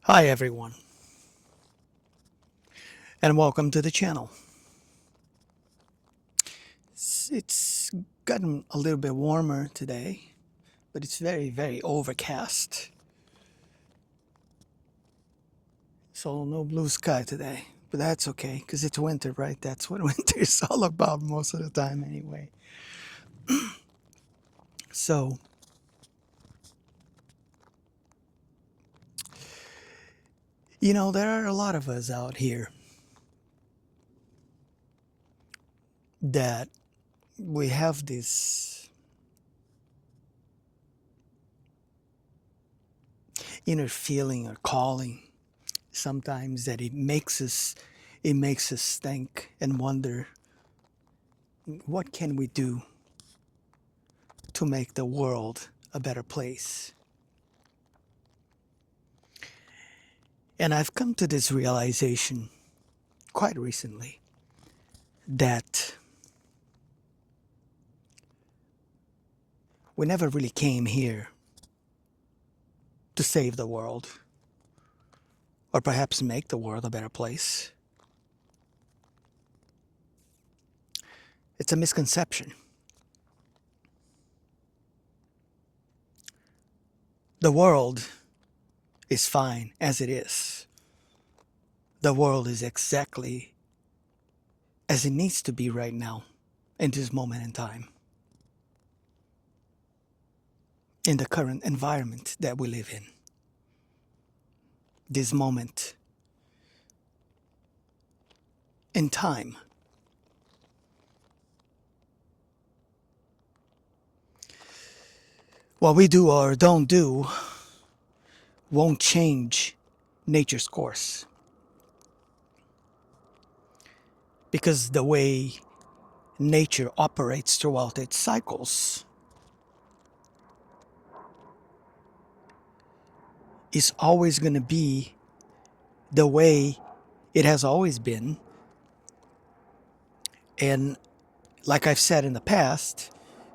Hi everyone, and welcome to the channel. It's gotten a little bit warmer today, but it's very overcast. So no blue sky today, but that's okay because it's winter, right? That's what winter is all about most of the time anyway. So, there are a lot of us out here that we have this inner feeling or calling sometimes that it makes us think and wonder, what can we do to make the world a better place? And I've come to this realization quite recently that we never really came here to save the world or perhaps make the world a better place. It's a misconception. The world is fine as it is. The world is exactly as it needs to be right now, in this moment in time, in the current environment that we live in. This moment in time. What we do or don't do won't change nature's course. Because the way nature operates throughout its cycles is always going to be the way it has always been. And like I've said in the past,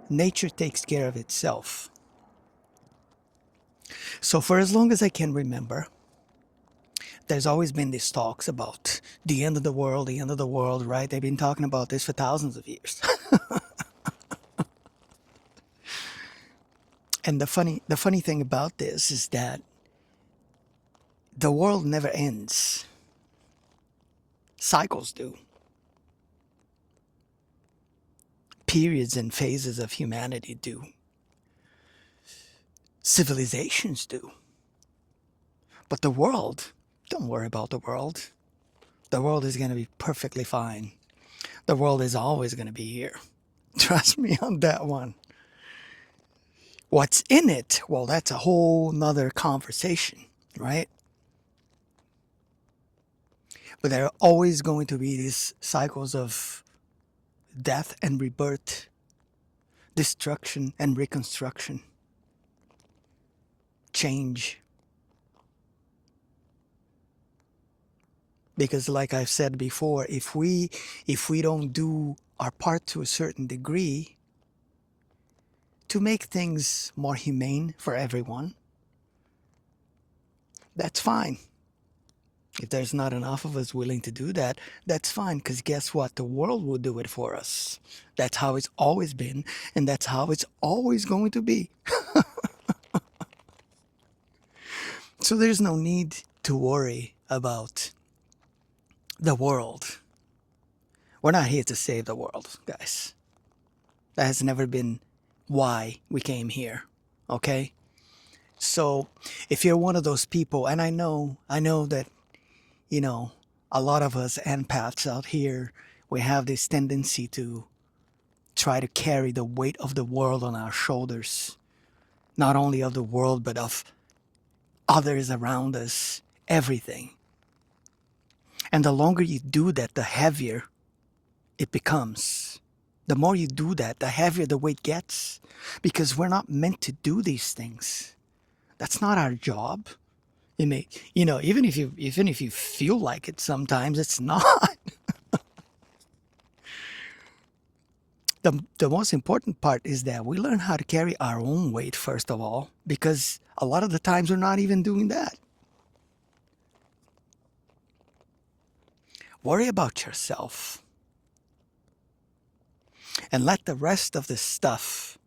nature takes care of itself. So for as long as I can remember, there's always been these talks about the end of the world, right? They've been talking about this for thousands of years. And the funny thing about this is that the world never ends. Cycles do. Periods and phases of humanity do. Civilizations do. But the world, don't worry about the world. The world is going to be perfectly fine. The world is always going to be here. Trust me on that one. What's in it? Well, that's a whole nother conversation, right? But there are always going to be these cycles of death and rebirth, destruction and reconstruction, change. Because like I've said before, if we don't do our part to a certain degree to make things more humane for everyone, that's fine. If there's not enough of us willing to do that, that's fine, because guess what? The world will do it for us. That's how it's always been, and that's how it's always going to be. So there's no need to worry about the world. We're not here to save the world, guys. That has never been why we came here, okay? So if you're one of those people, and I know that, you know, a lot of us empaths out here, we have this tendency to try to carry the weight of the world on our shoulders. Not only of the world, but of others around us, everything. And the longer you do that, the heavier it becomes. The more you do that, the heavier the weight gets. Because we're not meant to do these things. That's not our job. It may, even if you feel like it sometimes, it's not. The most important part is that we learn how to carry our own weight first of all, because a lot of the times we're not even doing that. Worry about yourself. And let the rest of the stuff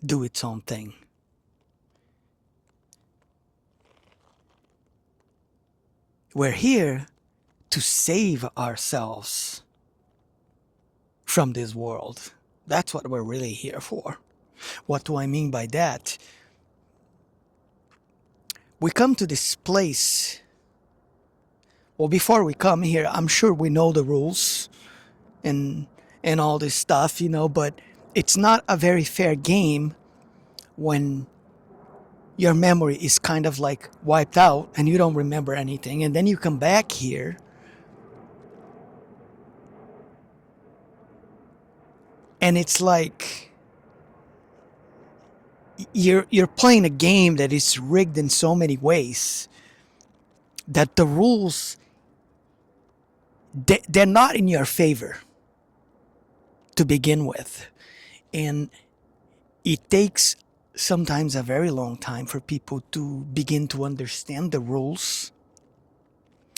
do its own thing. We're here to save ourselves from this world. That's what we're really here for. What do I mean by that? We come to this place. Well, before we come here, I'm sure we know the rules and all this stuff, but it's not a very fair game when your memory is kind of like wiped out and you don't remember anything, and then you come back here and it's like you're playing a game that is rigged in so many ways that the rules, they're not in your favor to begin with. And it takes sometimes a very long time for people to begin to understand the rules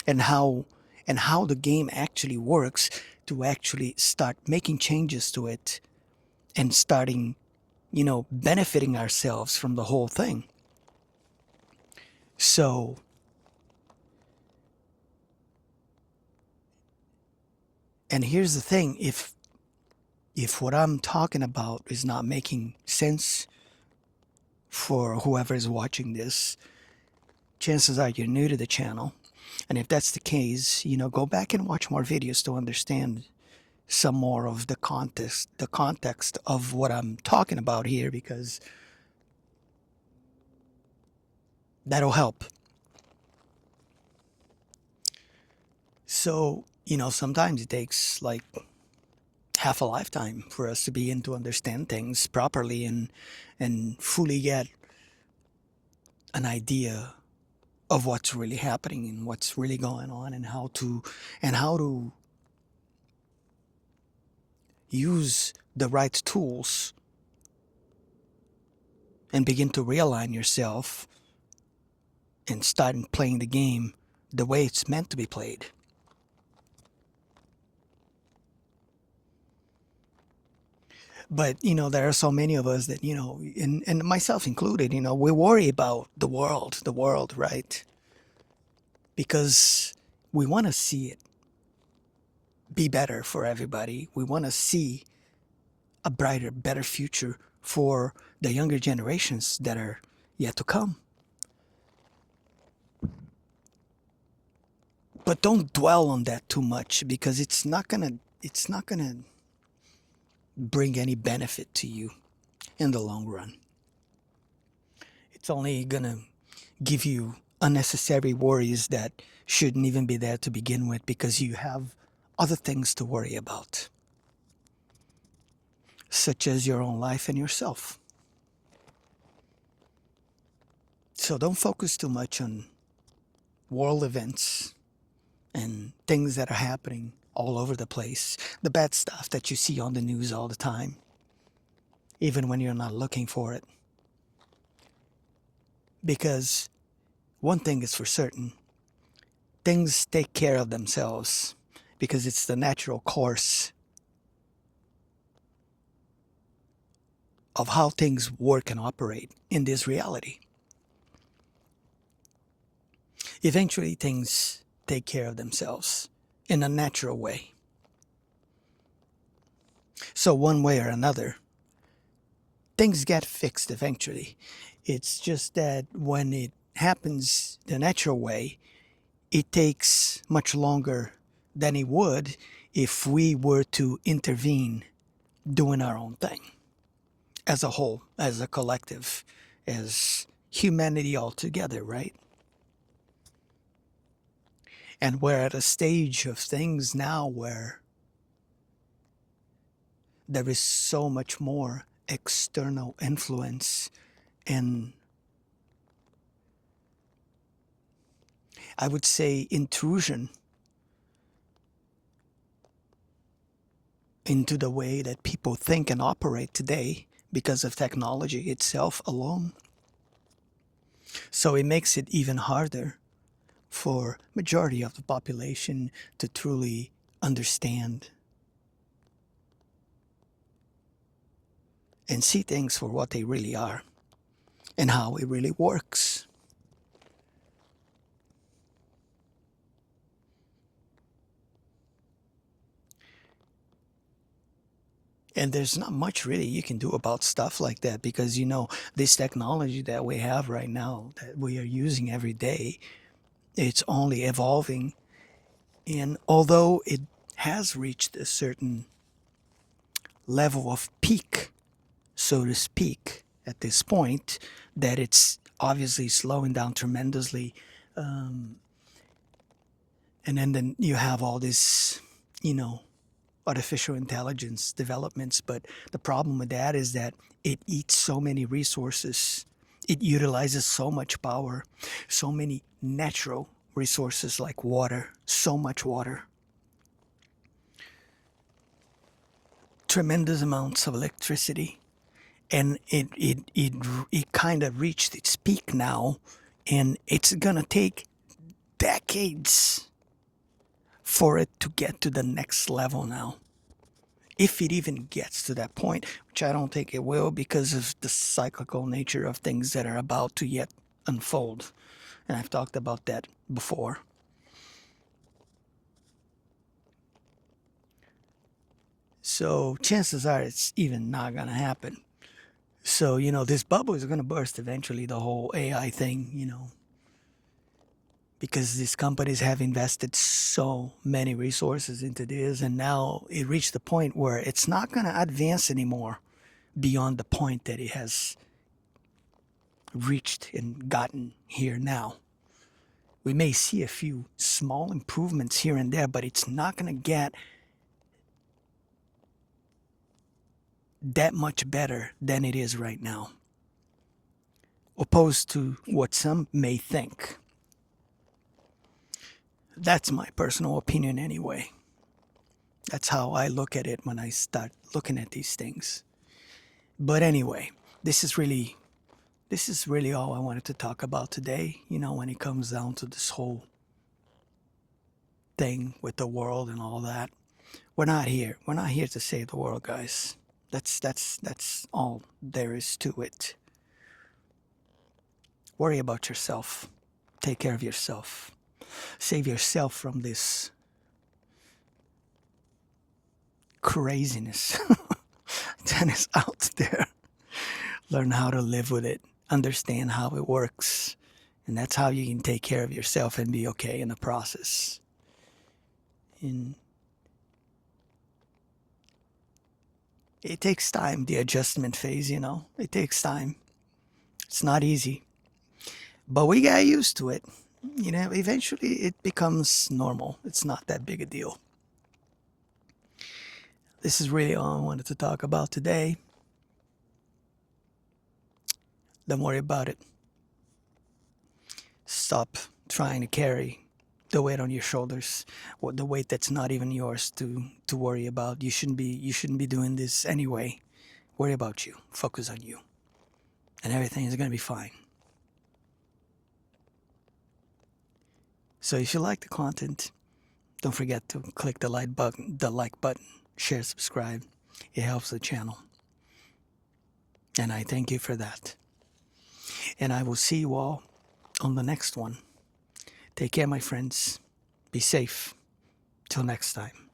and how the game actually works, to actually start making changes to it and starting, benefiting ourselves from the whole thing. So and here's the thing, if what I'm talking about is not making sense for whoever is watching this, chances are you're new to the channel. And if that's the case, go back and watch more videos to understand some more of the context of what I'm talking about here, because that'll help. So, sometimes it takes like half a lifetime for us to begin to understand things properly and fully get an idea of what's really happening and what's really going on, and how to use the right tools and begin to realign yourself and start playing the game the way it's meant to be played. But, there are so many of us that, and myself included, we worry about the world, right? Because we want to see it be better for everybody. We want to see a brighter, better future for the younger generations that are yet to come. But don't dwell on that too much, because it's not gonna bring any benefit to you in the long run. It's only gonna give you unnecessary worries that shouldn't even be there to begin with, because you have other things to worry about, such as your own life and yourself. So don't focus too much on world events and things that are happening all over the place, the bad stuff that you see on the news all the time, even when you're not looking for it. Because one thing is for certain, things take care of themselves, because it's the natural course of how things work and operate in this reality. Eventually things take care of themselves in a natural way. So one way or another, things get fixed eventually. It's just that when it happens the natural way, it takes much longer than it would if we were to intervene doing our own thing as a whole, as a collective, as humanity altogether, right? And we're at a stage of things now where there is so much more external influence and, I would say, intrusion into the way that people think and operate today because of technology itself alone. So it makes it even harder for majority of the population to truly understand and see things for what they really are and how it really works. And there's not much really you can do about stuff like that, because this technology that we have right now that we are using every day, it's only evolving. And although it has reached a certain level of peak, so to speak, at this point, that it's obviously slowing down tremendously. And then you have all this, artificial intelligence developments. But the problem with that is that it eats so many resources. It utilizes so much power, so many natural resources like water, so much water, tremendous amounts of electricity. And it kind of reached its peak now, and it's gonna take decades for it to get to the next level now. If it even gets to that point, which I don't think it will, because of the cyclical nature of things that are about to yet unfold. And I've talked about that before. So chances are it's even not gonna happen. So, this bubble is gonna burst eventually, the whole AI thing, because these companies have invested so many resources into this, and now it reached the point where it's not going to advance anymore beyond the point that it has reached and gotten here now. We may see a few small improvements here and there, but it's not going to get that much better than it is right now, opposed to what some may think. That's my personal opinion anyway. That's how I look at it when I start looking at these things. But anyway, this is really all I wanted to talk about today, when it comes down to this whole thing with the world and all that. We're not here to save the world, guys. That's all there is to it. Worry about yourself. Take care of yourself. Save yourself from this craziness that is out there. Learn how to live with it. Understand how it works. And that's how you can take care of yourself and be okay in the process. And it takes time, the adjustment phase, It takes time. It's not easy. But we got used to it. Eventually it becomes normal. It's not that big a deal. This is really all I wanted to talk about today. Don't worry about it. Stop trying to carry the weight on your shoulders, or the weight that's not even yours to worry about. You shouldn't be doing this anyway. Worry about you. Focus on you. And everything is going to be fine. So if you like the content, don't forget to click the like button, share, subscribe. It helps the channel. And I thank you for that. And I will see you all on the next one. Take care, my friends. Be safe. Till next time.